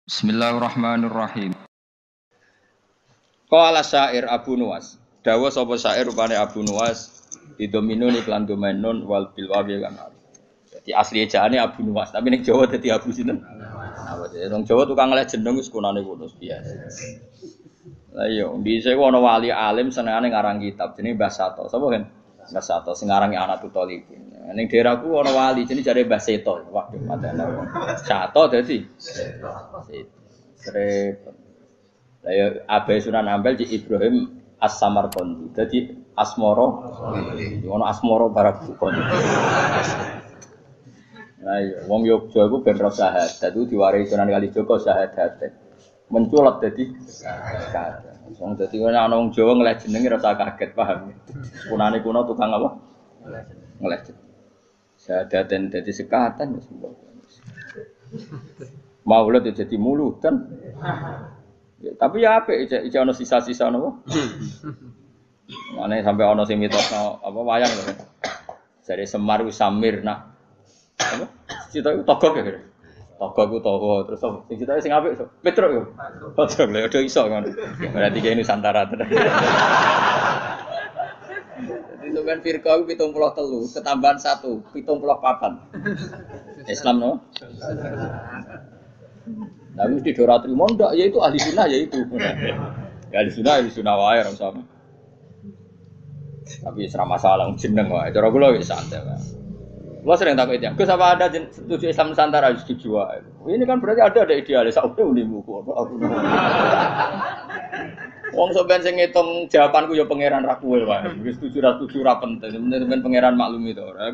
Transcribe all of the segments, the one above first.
Bismillahirrahmanirrahim. Qala syair Abu Nuwas. Dawa sapa syair rupane Abu Nuwas didominun iklan domenun wal bil wawi kan. Jadi asli ejaane Abu Nuwas, tapi ning Jawa dadi Abu sinten? Apa sih? Wong Jawa tukang ngeleh jeneng wis kunane ngono biasa. Lah iya, dhisik ana wali alim senengane ngarang kitab jenenge Mbah Sato. Sapa kan? Mbah Sato sing ngarangi Anatul Talibin. Ning daerahku ana wali jenenge jare Mbah Seto. Waduh, padahal Sato dadi Seto. Lah ya Abai Sunan Ampel di Ibrahim As-Samarqandi. Dadi Asmoro. Ono Asmoro Barakukon. Nah, iya, wong Yogya iku ben ro syahadat itu diwarisi Sunan Kalijaga syahadat. Menculat dadi syahadat. Wong dadi ana wong Jawa ngeleh jenenge rasa kaget, paham. Kunane kuno tukang apa? Ngeleh jeneng. Syahadaten dadi sekatan wis. Maulid jadi muludan. Ya, tapi ya apik iki ana sisa-sisa napa? Mane sampai ana sing mitosno apa wayang lho. Jare Semar wis samir nak apa? Cita iku togok ya. Togok ku togo terus sing cita sing apik so. Petruk yo. Petruk lho udah iso ngono. Berarti kene Nusantara tenan. Jadi sampean firqah ku 73 ketambahan 1 74. Islam no. Nah, mesti dora trimo ndak ya itu ahli sunnah ya itu. Ya ahli sunnah wae ora sama. Tapi ora masalah jeneng wae. Cara kula wis santai wae. Kula sering takut itu. Gus apa ada setuju Islam Nusantara setuju wae. Ini kan berarti ada idealis sak unimu kok. Wong sampean sing ngitung jawabanku ya pangeran ra kuwe wae. Wis setuju ra penting. Sampeyan pangeran maklumi to ora.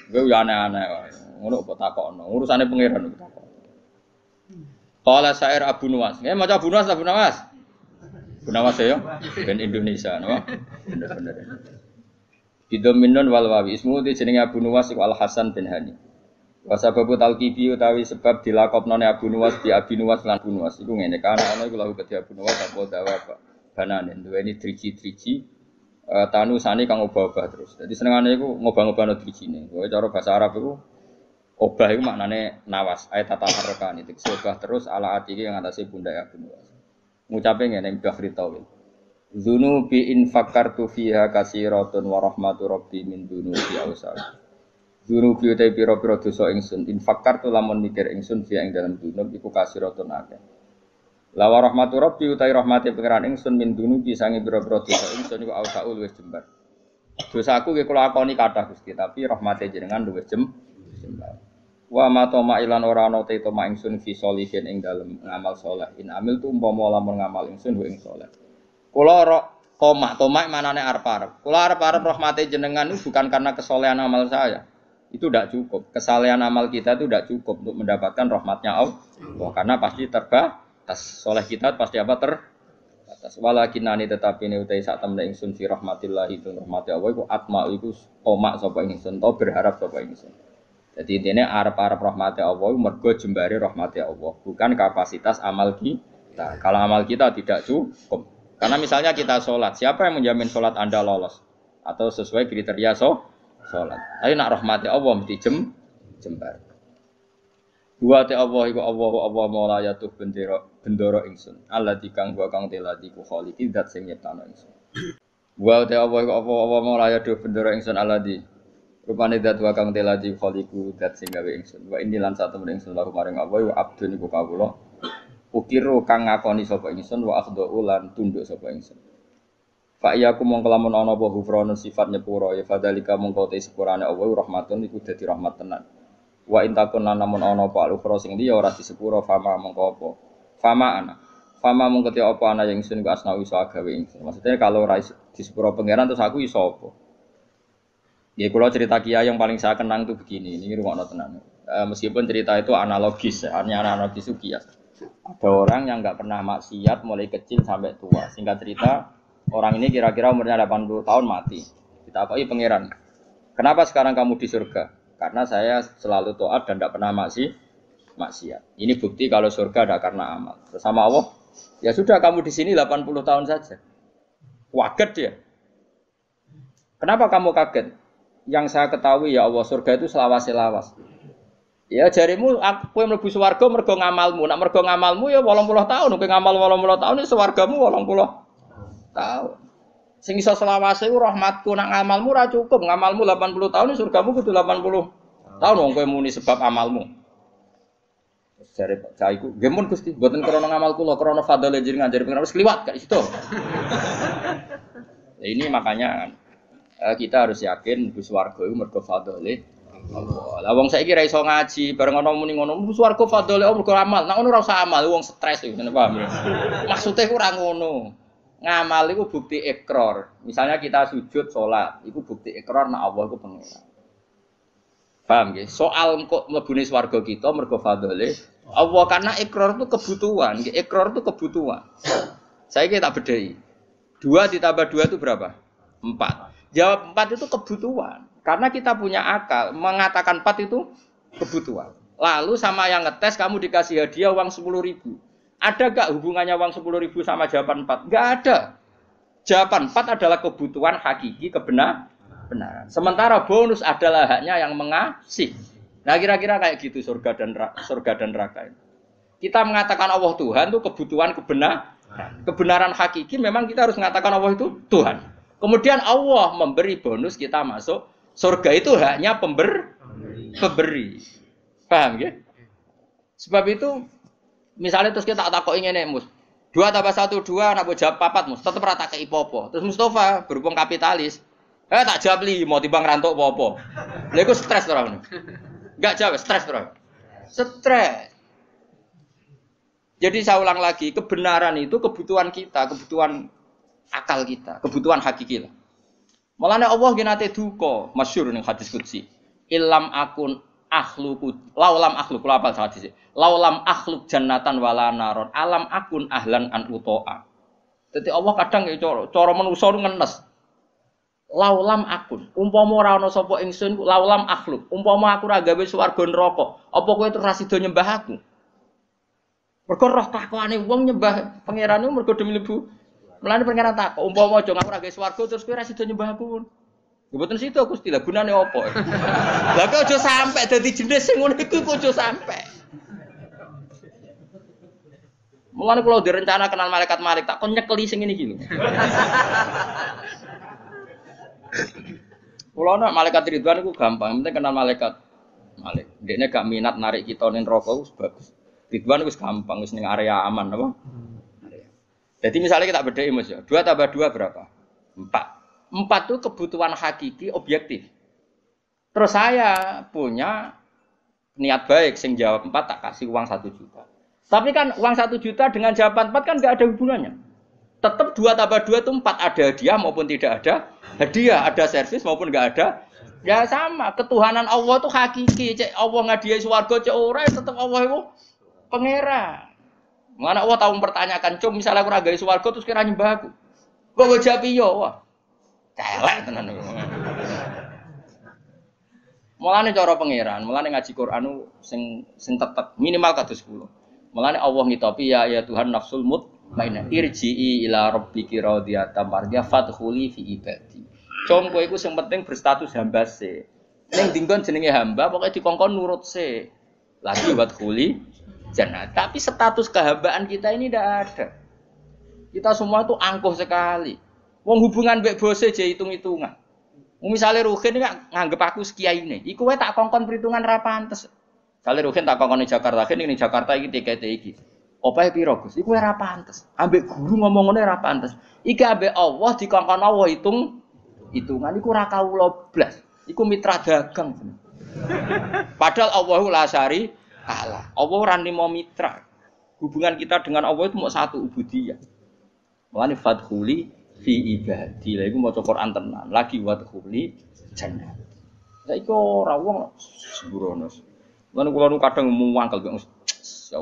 Gue ya aneh-aneh wae. Ngono kok takokno. Urusane pangeran kok takok. Qala syair Abu Nuwas. Nggih maca Abu Nuwas, Abu Nuwas. Abu Nuwas ya, ben Indonesia, napa? Bener-bener. Bidominun wal wawi ismu di jenenge Abu Nuwas iku Al Hasan bin Hani. Wa sababu talqibi utawi sebab dilakopnone Abu Nuwas di Abi Nuwas lan Abu Nuwas iku ngene kan ana iku lahu kedhi Abu Nuwas apa dawa banane duweni driji-driji tanu sani kang obah-obah terus. Dadi senengane iku ngobah-ngobahno drijine. Kowe cara bahasa Arab iku obah itu maknanya nawas, ayat tata harokan itu obah terus ala ati yang atase pundak Abu Nuwas. Ngucape ngene Bahri Tawil. Dzunubi in fakartu fiha katsiratun wa rahmatu rabbi min dzunubi awsal. Dzunubi utai pira-pira dosa ingsun in fakartu lamun mikir ingsun fiha ing dalam dzunub iku katsiratun akeh. La wa rahmatu rabbi utai rahmate pangeran ingsun min dzunubi sange pira-pira dosa ingsun iku awsaul wis jembar. Dosaku nggih kula akoni kathah Gusti, tapi rahmate jenengan luwih jembar. Wa ma toma ilan ora ana te toma ingsun fi sholihin ing dalem ngamal saleh. In amil tu umpama lamun ngamal ingsun ing saleh. Kula ora toma manane arep-arep. Kula arep-arep rahmate jenengan itu bukan karena kesolehan amal saya. Itu tidak cukup. Kesalehan amal kita itu tidak cukup untuk mendapatkan rahmatnya Allah. Karena pasti terbatas. Soleh kita pasti apa terbatas. Walakinani tetapi ini utai saat temen ingsun fi rahmatillah itu rahmati Allah iku atma iku toma sapa ingsun to berharap sapa ingsun. Jadi intinya arep-arep rahmati Allah mergo jembari rahmati Allah, bukan kapasitas amal kita. Kalau amal kita tidak cukup. Karena misalnya kita sholat, siapa yang menjamin sholat Anda lolos? Atau sesuai kriteria sholat. Tapi nak rahmati Allah mesti jembar. Dua te Allah iku Allah maula yatuh bendoro ingsun. Allah dikang wa kang teladi ku khaliqi zat sing nyiptano ingsun. Dua te Allah iku Allah maula yatuh bendoro ingsun Allah di rupane dat wa kang teladi khaliqu dat sing gawe ingsun. Wa ini lan satu ingsun lahu maring Allah wa abdun iku kawula. Ukiru kang ngakoni sapa ingsun wa akhdhu lan tunduk sapa ingsun. Fa iya ku mongko lamun ana apa ghufrana sifat nyepuro ya fadzalika mongko te sepurane Allah rahmatun iku dadi rahmat tenan. Wa intakun lan namun ana apa al-ukhra sing liya ora disepuro fama mongko apa. Fama mongko te apa ana yang ingsun ku asnawi iso gawe ingsun. Maksudnya kalau ora disepuro pangeran terus aku iso apa? Ya kalau cerita kiai yang paling saya kenang itu begini, ini rumah tenan. Meskipun cerita itu analogis, hanya analogis itu kias. Ada orang yang nggak pernah maksiat mulai kecil sampai tua. Singkat cerita, orang ini kira-kira umurnya 80 tahun mati. Ditakoi pangeran, kenapa sekarang kamu di surga? Karena saya selalu taat dan tidak pernah maksiat. Ini bukti kalau surga ada karena amal. Bersama Allah, ya sudah kamu di sini 80 tahun saja. Waget dia. Kenapa kamu kaget? Yang saya ketahui ya Allah surga itu selawas-selawas. Ya jarimu kowe mlebu swarga mergo ngamalmu. Nek mergo ngamalmu ya 80 tahun, kowe ngamal 80 tahun ya swargamu 80 tahun. Sing iso selawase ku rahmatku, nek ngamalmu ora cukup, ngamalmu 80 tahun ya surgamu kudu 80 tahun wong kowe muni sebab amalmu. Jare Pak Cai ku, nggih mun Gusti, mboten krana ngamal kula, krana fadhole jenengan jare pengen wis kliwat gak situ. Ini makanya kita harus yakin mlebu swarga iku mergo fadhole Allah. Lah wong saiki ra iso ngaji, bareng ana muni ngono, mlebu swarga fadhole Allah mergo amal. Nek ngono ora usah amal, wong stres iku, paham ya? Maksude ku ora ngono. Ngamal iku bukti ikrar. Misalnya kita sujud salat, iku bukti ikrar nek Allah iku pengira. Paham nggih? Soal kok mlebune swarga kita mergo fadhole Allah karena ikrar itu kebutuhan, ikrar itu kebutuhan. Saya tak bedai. 2 ditambah 2 itu berapa? 4. Jawab 4 itu kebutuhan. Karena kita punya akal, mengatakan 4 itu kebutuhan. Lalu sama yang ngetes kamu dikasih hadiah uang 10.000. Ada gak hubungannya uang 10.000 sama jawaban 4? Gak ada. Jawaban 4 adalah kebutuhan hakiki kebenaran. Sementara bonus adalah haknya yang mengasih. Nah kira-kira kayak gitu surga dan neraka itu. Kita mengatakan Allah Tuhan itu kebutuhan kebenaran hakiki memang kita harus mengatakan Allah itu Tuhan. Kemudian Allah memberi bonus kita masuk surga itu haknya pemberi. Paham ya? Sebab itu misalnya terus kita tak takoki ngene Mus. 2 tambah 1 2 nek jawab 4 Mus, tetep ora tak kei apa-apa. Terus Mustafa berhubung kapitalis, tak jawab 5 timbang rantuk apa-apa. Lha iku stres ora ngono. Enggak jawab, stres bro. Stres. Jadi saya ulang lagi, kebenaran itu kebutuhan kita, kebutuhan akal kita, kebutuhan hakiki kita. Mulane Allah genate duka, masyhur ning hadis qudsi. Illam akun akhluqu, laulam akhluk, kula apal hadis. Laulam akhluk jannatan wala naron, alam akun ahlan an utoa. Dadi Allah kadang cara manusa ngenes. Laulam akun, umpama ora ana sapa ingsun laulam akhluk, umpama aku ora gawe swarga neraka, apa kowe terus sida nyembah aku? Mergo roh takokane wong nyembah pangeran iku mergo demi mlebu. Mulane pangeran takok, umpama aja aku ora gawe swarga terus kowe ora sida nyembah aku. Ya mboten sida Gusti, lha gunane apa? Lah kok aja sampe dadi jenis sing ngono iku kok aja sampe. Mulane kula direncana kenal malaikat tak kon nyekeli sing ngene iki lho. Kalau nak malaikat Ridwan itu gampang, penting kenal malaikat. Dia gak minat narik kita ning neraka bagus. Ridwan itu gampang, wis ning area aman apa? Jadi misalnya kita bedai Mas ya, 2 tambah 2 berapa? 4. 4 itu kebutuhan hakiki objektif. Terus saya punya niat baik, sing jawab 4 tak kasih uang 1 juta. Tapi kan uang 1 juta dengan jawaban 4 kan gak ada hubungannya. Tetap 2 tambah 2 itu 4, ada hadiah maupun tidak ada hadiah, ada servis maupun enggak ada. Ya sama, ketuhanan Allah itu hakiki. Cek Allah ngadiahi swarga cek ora tetap Allah itu pangeran. Mana Allah tahu mempertanyakan, "Cum, misalnya aku ora gawe swarga terus kira nyembah aku." Kok jawab iya, wah. Celek tenan. Mulane cara pangeran, mulane ngaji Quran sing tetep minimal kados 10. Mulane Allah ngitopi ya Tuhan nafsul mutmainnah irji'i ila rabbiki radiyatan mardiyah fadkhuli fi ibadi. Cung kowe iku sing penting berstatus hamba se. Ning dinggon jenenge hamba pokoke dikongkon nurut se. Lagi wadkhuli jannah. Tapi status kehambaan kita ini tidak ada. Kita semua itu angkuh sekali. Wong hubungan mbek bose je hitung-hitungan. Misale Ruhin nganggep aku sekiyaine, iku wae tak kongkon perhitungan ra pantes. Kali Ruhin tak kongkon ning Jakarta, ning Jakarta iki tikete iki. Opahe piro Gus? Iku ora pantes. Ambek guru ngomong ngene ora pantes. Iki ambek Allah dikongkon Allah hitungan iku ora kawula blas. Iku mitra dagang. Padahal Allahu la syari Allah. Allah ora nimo mitra. Hubungan kita dengan Allah itu mau satu ubudiyah. Mulane fadkhuli fi ibadi. Lah iku maca Quran tenan. Lagi wadkhuli jannah. Saiki ora wong sembrono. Lan kula nu kadang muangkel ya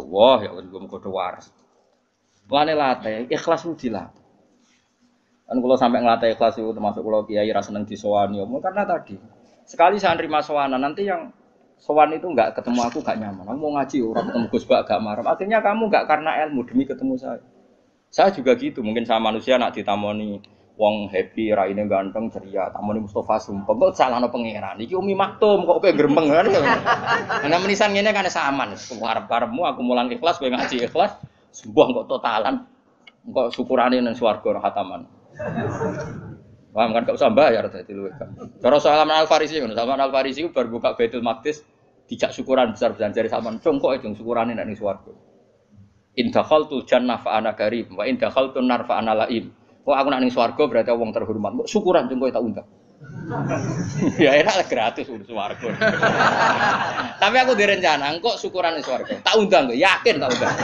Allah ya Allah muga waras. Mulane latih ikhlas dilatih. Kan kula sampai nglatih ikhlas itu termasuk kula kiai ra seneng disowani omong karena tadi sekali saya nerima sowanan nanti yang sowan itu enggak ketemu aku enggak nyaman. Aku mau ngaji ora ketemu Gus Bak enggak marah. Akhirnya kamu enggak karena ilmu demi ketemu saya. Saya juga gitu, mungkin sama manusia nak ditamoni wong happy, raine ganteng, ceria, tamune Mustofa sumpah. Kok salahno pangeran. Iki Umi Maktum kok kowe gremeng kan. Ana menisan ngene kan saman. Arep-arepmu aku mulang ikhlas, kowe ngaji ikhlas. Sembuh kok totalan. Kok syukurane nang swarga khataman. Paham kan gak usah bayar dadi luwih. Cara Salman Al-Farisi ngono. Salman Al-Farisi ku bar buka Baitul Maqdis dijak syukuran besar-besaran jare Salman. Congkok jeng syukurane nek ning swarga. In dakhaltul jannah fa ana karim wa in dakhaltun nar fa ana laim. Kok aku nak ning swarga berarti wong terhormat. Kok syukuran congkok tak undang. Ya enak lah gratis urus swarga. Tapi aku direncana kok syukuran ning swarga. Tak undang kok, yakin tak undang.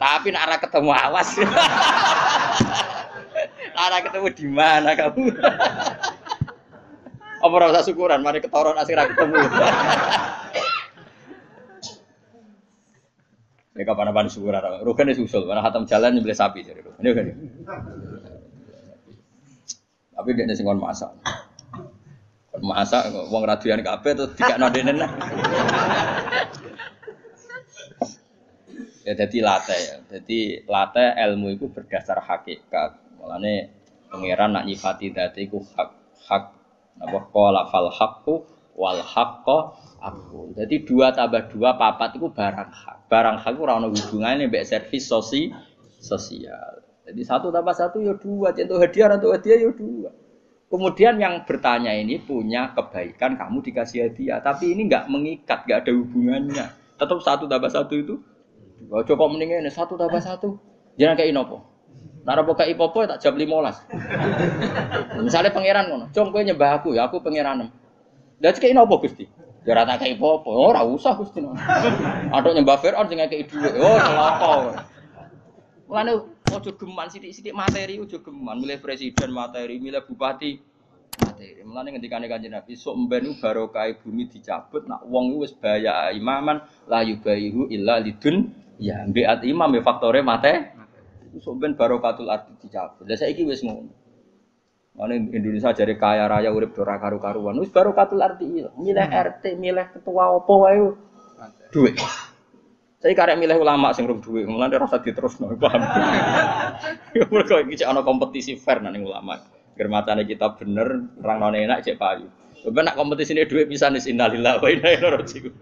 Tapi nek ora ketemu awas. Ora ketemu di mana kamu? Apa ora usah syukuran, mari ketoron asik ra ketemu. Ya kapan-kapan syukuran. Rugen wis usul, ana khatam jalan nyembelih sapi jare Rugen. Ini kan. Tapi dekne sing kon masak. Kon masak wong raduyan kabeh terus dikakno denen. Ya jadi latte ya. Jadi latte ilmu itu berdasar hakikat. Mulane pangeran nak nyifati dadi iku hak napa qala fal haqqu wal haqqo aku. Jadi 2 tambah 2 4 itu barang hak. Barang hak ora ono hubungane mbek servis sosial. Jadi 1 tambah 1 ya 2, contoh hadiah atau hadiah ya 2. Kemudian yang bertanya ini punya kebaikan kamu dikasih hadiah, tapi ini enggak mengikat, enggak ada hubungannya. Tetap 1 tambah 1 itu. Ojo kok mendinge 1 tambah 1. Jangan kayak inopo. Nara pokoke ipopo tak jam 15. Misalnya pangeran ngono, "Cung kowe nyembah aku ya, aku pangeran." Lah cek inopo Gusti? Ya ora tak kei ipopo. Oh, ora usah Gusti. Atok nyembah Firaun sing ngekeki dhuwit. Oh, celaka. Mulane ojo geman sithik-sithik materi, ojo geman milih presiden materi, milih bupati materi. Mulane ngendikane Kanjeng Nabi, sok mben barokah bumi dicabut, nak wong wis baya imaman la yubayihu illa lidun. Ya, mbiat imam ya faktore mate. Sok ben barokatul ardi dicabut. Lah saiki wis ngono. Mane Indonesia jare kaya raya urip ora karu-karuan. Wis barokatul ardi. Milih RT, milih ketua opo wae. Duit. Saiki karek milih ulama sing rung duit. Mulane rasa diterusno, paham. Mergo iki ana kompetisi fair nang ulama. Ger matane kita bener, nerangno enak cek payu. Coba nak kompetisine duit pisan wis innalillahi wa inna ilaihi raji'un.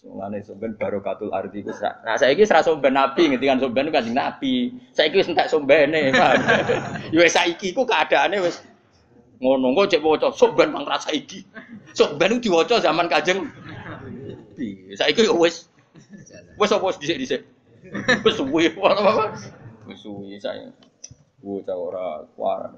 Mulane somben barokatul ardi iku nah saiki ora somben nabi ngendikan somben Kanjeng Nabi. Saiki wis entek sombene, paham. Ya wis saiki iku keadaane wis ngono kok cek waca somben mang rasa iki. Somben ku diwaca zaman Kanjeng Nabi. Saiki wis apa dhisik-dhisik. Wis suwi apa? Wis suwi saiki. Bocah ora waras.